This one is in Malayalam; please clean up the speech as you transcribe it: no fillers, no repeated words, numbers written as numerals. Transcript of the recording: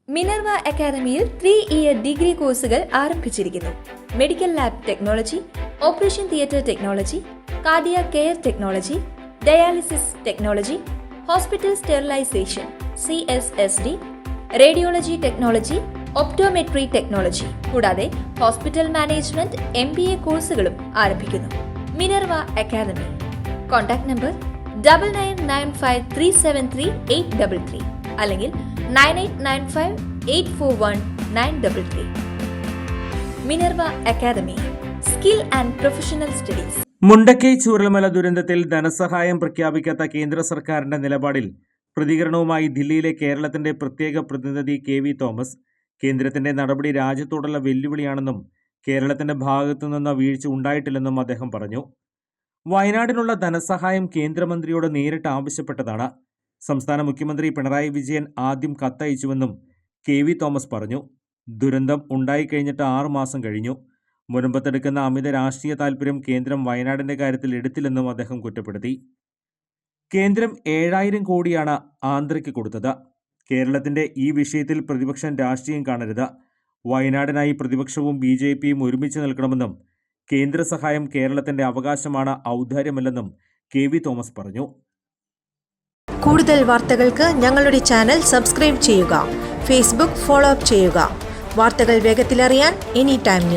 മിനർവ അക്കാദമിയിൽ 3-ഇയർ ഡിഗ്രി കോഴ്സുകൾ ആരംഭിച്ചിരിക്കുന്നു. Medical lab technology, operation theatre technology, cardiac care technology, dialysis technology, hospital sterilisation (CSSD), radiology technology, optometry technology കൂടാതെ ഹോസ്പിറ്റൽ മാനേജ്മെന്റ് MBA കോഴ്സുകളും ആരംഭിക്കുന്നു. Minerva academy. കോൺടാക്ട് നമ്പർ 9995373833 അല്ലെങ്കിൽ 9895841933. Minerva academy, skill and professional studies. Mundakkai Chooralmala ദുരന്തത്തിൽ ധനസഹായം പ്രഖ്യാപിക്കാത്ത കേന്ദ്ര സർക്കാരിന്റെ നിലപാടിൽ പ്രതികരണവുമായി ദില്ലിയിലെ കേരളത്തിന്റെ പ്രത്യേക പ്രതിനിധി KV തോമസ്. കേന്ദ്രത്തിന്റെ നടപടി രാജ്യത്തോടുള്ള വെല്ലുവിളിയാണെന്നും കേരളത്തിന്റെ ഭാഗത്തുനിന്ന് വീഴ്ച ഉണ്ടായിട്ടില്ലെന്നും അദ്ദേഹം പറഞ്ഞു. വയനാടിനുള്ള ധനസഹായം കേന്ദ്രമന്ത്രിയോട് നേരിട്ട് ആവശ്യപ്പെട്ടതാണ്. സംസ്ഥാന മുഖ്യമന്ത്രി പിണറായി വിജയൻ ആദ്യം കത്തയച്ചുവെന്നും KV തോമസ് പറഞ്ഞു. ദുരന്തം ഉണ്ടായിക്കഴിഞ്ഞിട്ട് 6 മാസം കഴിഞ്ഞു. മുനമ്പത്തെടുക്കുന്ന അമിത രാഷ്ട്രീയ താൽപര്യം കേന്ദ്രം വയനാടിന്റെ കാര്യത്തിൽ എടുത്തില്ലെന്നും അദ്ദേഹം കുറ്റപ്പെടുത്തി. കേന്ദ്രം 7000 കോടിയാണ് ആന്ധ്രയ്ക്ക് കൊടുത്തത്. കേരളത്തിന്റെ ഈ വിഷയത്തിൽ പ്രതിപക്ഷം രാഷ്ട്രീയം കാണരുത്. വയനാടിനായി പ്രതിപക്ഷവും BJPയും ഒരുമിച്ച് നിൽക്കണമെന്നും കേന്ദ്ര സഹായം കേരളത്തിന്റെ അവകാശമാണ്, ഔദാര്യമല്ലെന്നും KV തോമസ് പറഞ്ഞു. കൂടുതൽ വാർത്തകൾക്ക് ഞങ്ങളുടെ ചാനൽ സബ്സ്ക്രൈബ് ചെയ്യുക. ഫേസ്ബുക്ക് ഫോളോ അപ്പ് ചെയ്യുക. വാർത്തകൾ വേഗത്തിലറിയാൻ Anytime News.